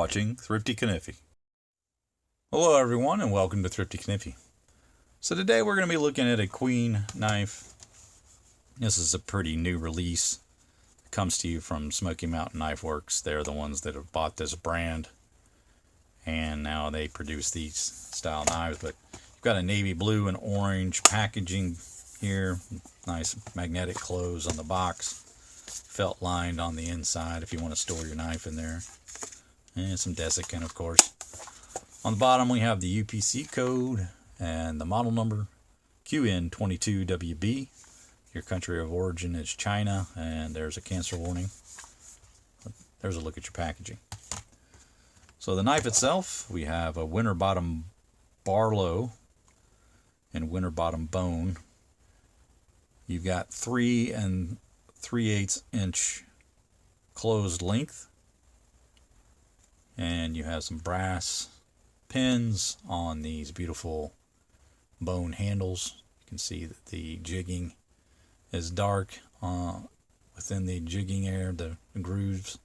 watching Thrifty Kaniffy. Hello everyone and welcome to Thrifty Kaniffy. So today we're going to be looking at a queen knife. This is a pretty new release. It comes to you from Smoky Mountain Knife Works. They're the ones that have bought this brand. And now they produce these style knives. But you've got a navy blue and orange packaging here. Nice magnetic close on the box. Felt lined on the inside if you want to store your knife in there. And some desiccant, of course. On the bottom we have the UPC code and the model number QN22WB. Your country of origin is China, and there's a cancer warning. There's a look at your packaging. So the knife itself, we have a Winterbottom Barlow and Winterbottom Bone. You've got 3 3/8 inch closed length. And you have some brass pins on these beautiful bone handles. You can see that the jigging is dark within the jigging area, the grooves.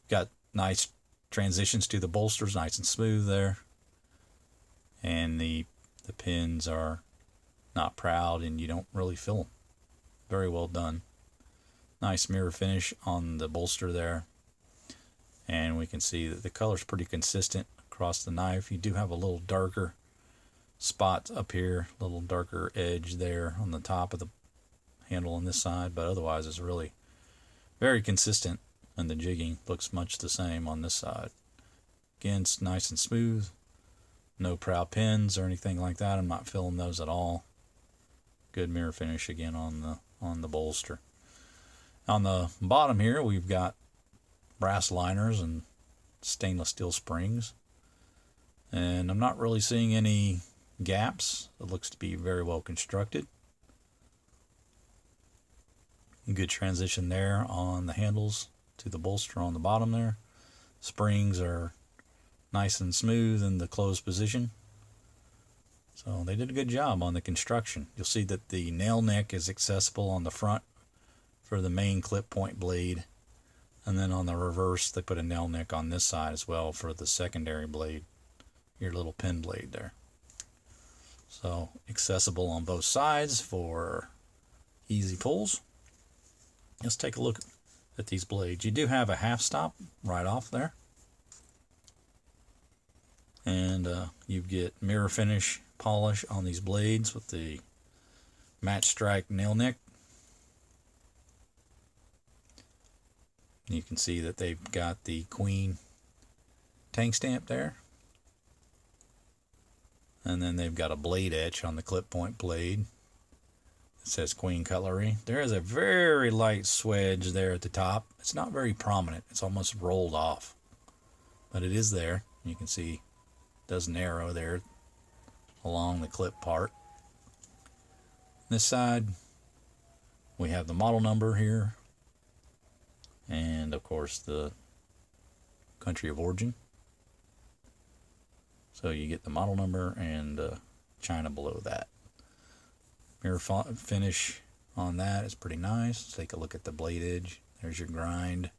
Got nice transitions to the bolsters, nice and smooth there. And the pins are not proud and you don't really feel them. Very well done. Nice mirror finish on the bolster there. And we can see that the color's pretty consistent across the knife. You do have a little darker spot up here, a little darker edge there on the top of the handle on this side, but otherwise it's really very consistent, and the jigging looks much the same on this side. Again, it's nice and smooth. No proud pins or anything like that. I'm not feeling those at all. Good mirror finish again on the bolster. On the bottom here we've got brass liners and stainless steel springs, and I'm not really seeing any gaps. It looks to be very well constructed. Good transition there on the handles to the bolster on the bottom there. Springs are nice and smooth in the closed position, so they did a good job on the construction. You'll see that the nail neck is accessible on the front for the main clip point blade. And then on the reverse, they put a nail neck on this side as well for the secondary blade, your little pin blade there. So accessible on both sides for easy pulls. Let's take a look at these blades. You do have a half stop right off there. And you get mirror finish polish on these blades with the match strike nail neck. You can see that they've got the Queen tank stamp there. And then they've got a blade etch on the clip point blade. It says Queen Cutlery. There is a very light swedge there at the top. It's not very prominent. It's almost rolled off. But it is there. You can see it does narrow there along the clip part. This side, we have the model number here. And of course the country of origin. So you get the model number and China below that. Mirror finish on that is pretty nice. Let's take a look at the blade edge. There's your grind.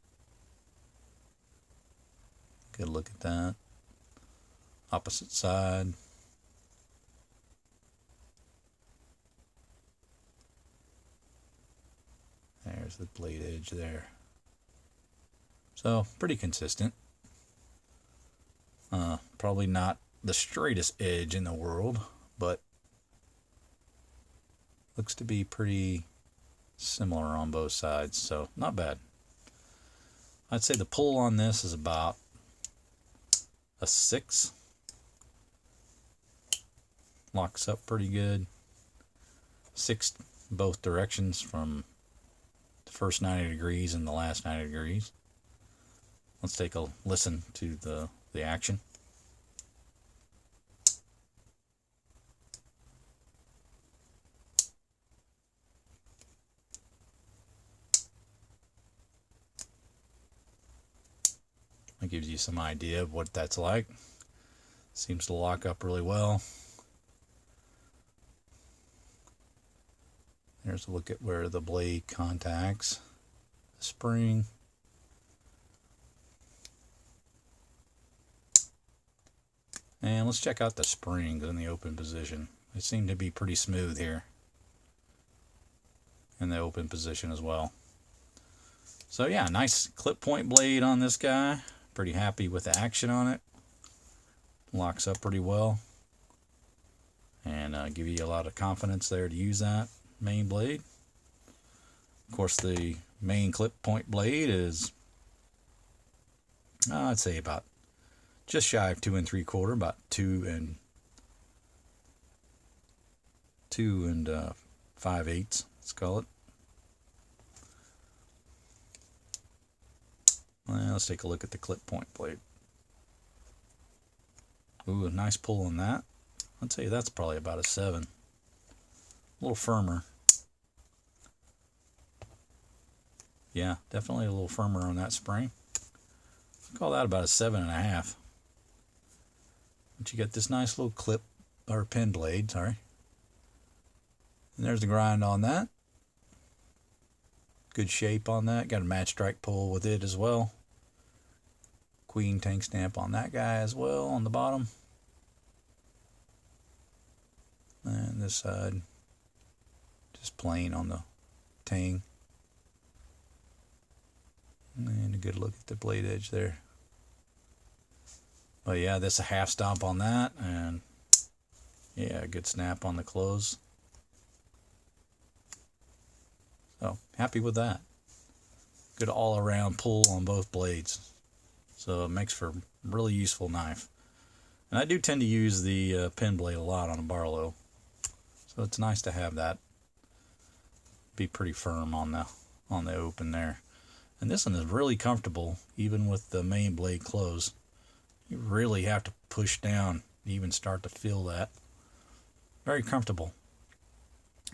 Good look at that. Opposite side. There's the blade edge there. So, pretty consistent. Probably not the straightest edge in the world, but looks to be pretty similar on both sides, so not bad. I'd say the pull on this is about a 6. Locks up pretty good. 6 both directions from the first 90 degrees and the last 90 degrees. Let's take a listen to the action. That gives you some idea of what that's like. Seems to lock up really well. There's a look at where the blade contacts the spring. And let's check out the springs in the open position. They seem to be pretty smooth here in the open position as well. So yeah, nice clip point blade on this guy. Pretty happy with the action on it. Locks up pretty well. And give you a lot of confidence there to use that main blade. Of course, the main clip point blade is, I'd say about just shy of 2 3/4, about 2 5/8, let's call it. Well, let's take a look at the clip point blade. Ooh, a nice pull on that. I'd say that's probably about a 7. A little firmer. Yeah, definitely a little firmer on that spring. I'd call that about a 7.5. But you got this nice little clip, or pin blade, sorry. And there's the grind on that. Good shape on that. Got a match strike pull with it as well. Queen tank stamp on that guy as well on the bottom. And this side, just plain on the tang. And a good look at the blade edge there. But yeah, that's a half stomp on that, and yeah, a good snap on the close. So happy with that. Good all-around pull on both blades. So it makes for a really useful knife. And I do tend to use the pin blade a lot on a Barlow. So it's nice to have that be pretty firm on the open there. And this one is really comfortable, even with the main blade closed. You really have to push down to even start to feel that. Very comfortable.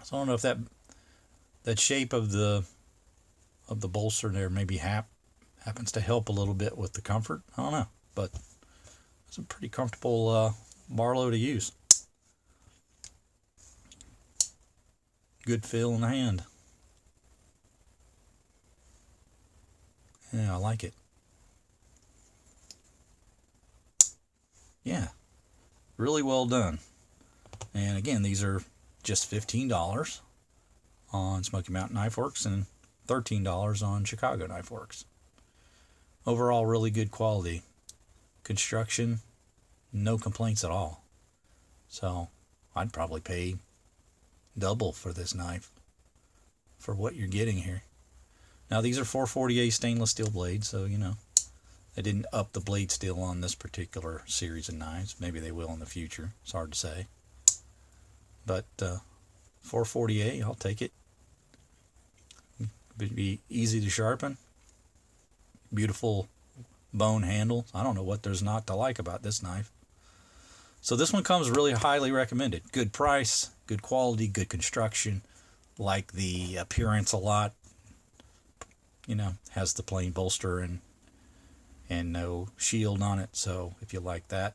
So I don't know if that shape of the bolster there maybe happens to help a little bit with the comfort. I don't know, but it's a pretty comfortable Barlow to use. Good feel in the hand. Yeah, I like it. Yeah, really well done. And again, these are just $15 on Smoky Mountain Knife Works and $13 on Chicago Knife Works. Overall, really good quality. Construction, no complaints at all. So I'd probably pay double for this knife for what you're getting here. Now these are 448 stainless steel blades, so you know they didn't up the blade steel on this particular series of knives. Maybe they will in the future. It's hard to say. But 448, I'll take it. It'd be easy to sharpen. Beautiful bone handle. I don't know what there's not to like about this knife. So this one comes really highly recommended. Good price, good quality, good construction. Like the appearance a lot. You know, has the plain bolster and no shield on it. So if you like that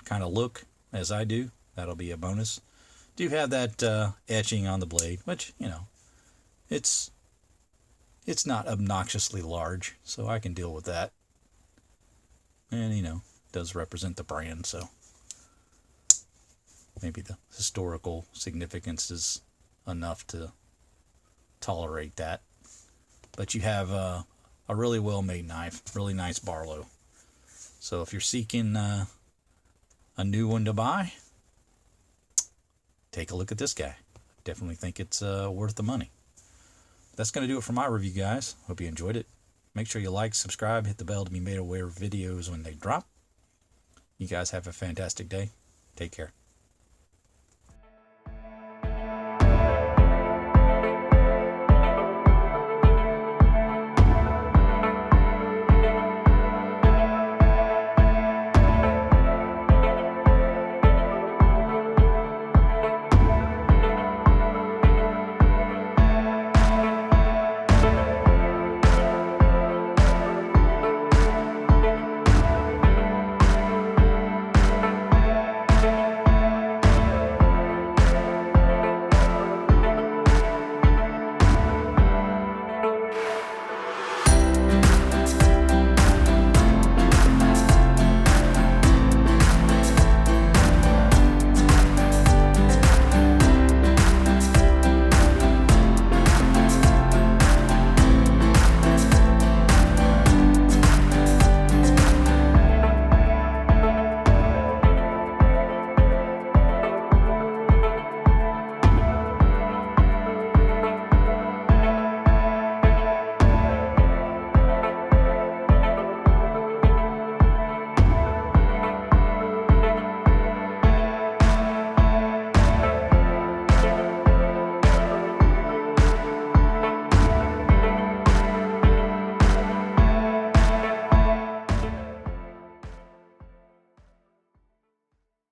kind of look, as I do, that'll be a bonus. Do have that etching on the blade, which, you know, it's not obnoxiously large, so I can deal with that. And, you know, it does represent the brand, so maybe the historical significance is enough to tolerate that. But you have a really well-made knife, really nice Barlow. So if you're seeking a new one to buy, take a look at this guy. Definitely think it's worth the money. That's going to do it for my review, guys. Hope you enjoyed it. Make sure you like, subscribe, hit the bell to be made aware of videos when they drop. You guys have a fantastic day. Take care.